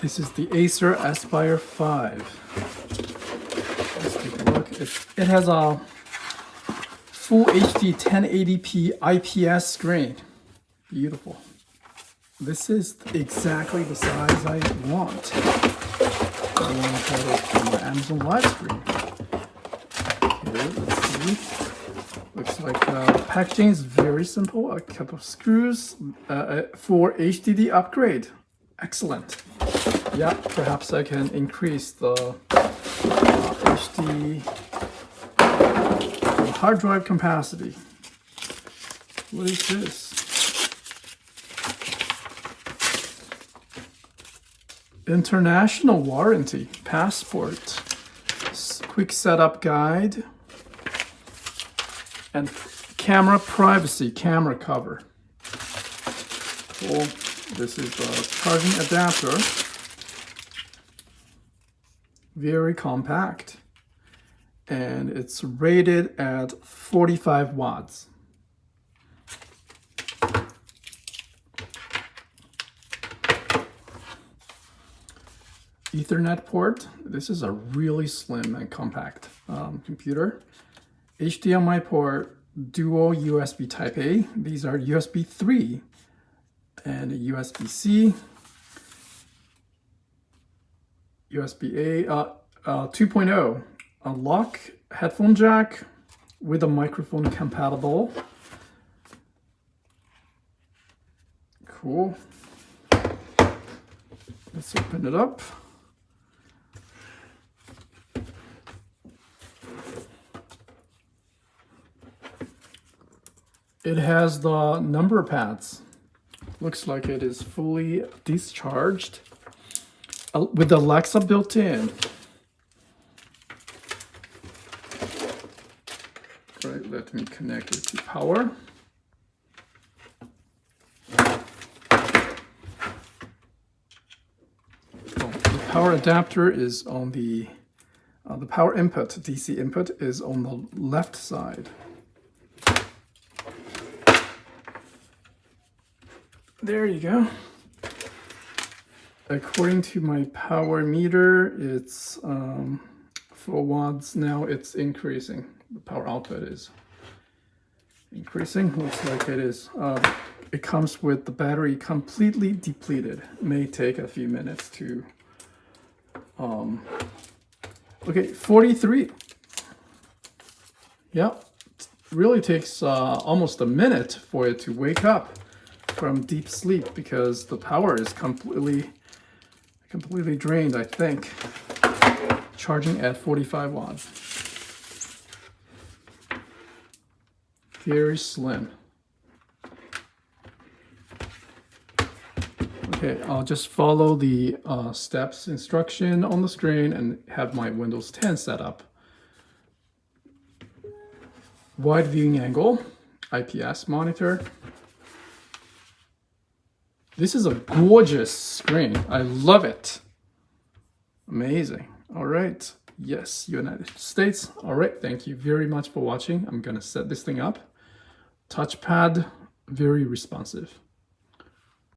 This is the Acer Aspire 5. Let's take a look. It has a full HD 1080p IPS screen. Beautiful. This is exactly the size I want. I want to put it on my Amazon live screen. Okay, let's see. Looks like the packaging is very simple. A couple of screws for HDD upgrade. Excellent. Yeah, perhaps I can increase the HD hard drive capacity. What is this? International warranty, passport, quick setup guide, and camera privacy, camera cover. Cool. This is the charging adapter. Very compact. And it's rated at 45 watts. Ethernet port. This is a really slim and compact computer. HDMI port, dual USB Type A. These are USB 3 and USB-C. USB-A 2.0. Unlock headphone jack with a microphone compatible. Cool. Let's open it up. It has the number pads. Looks like it is fully discharged with Alexa built in. Right, let me connect it to power. The power adapter is on the power input, DC input is on the left side. There you go. According to my power meter, it's 4 watts. Now it's increasing. The power output is increasing. Looks like it is. It comes with the battery completely depleted. It may take a few minutes to. Okay, 43. Yeah, it really takes almost a minute for it to wake up from deep sleep because the power is completely drained, I think. Charging at 45 watts. Very slim. Okay, I'll just follow the steps instruction on the screen and have my Windows 10 set up. Wide viewing angle, IPS monitor. This is a gorgeous screen. I love it. Amazing. All right. Yes, United States. All right. Thank you very much for watching. I'm going to set this thing up. Touchpad, very responsive.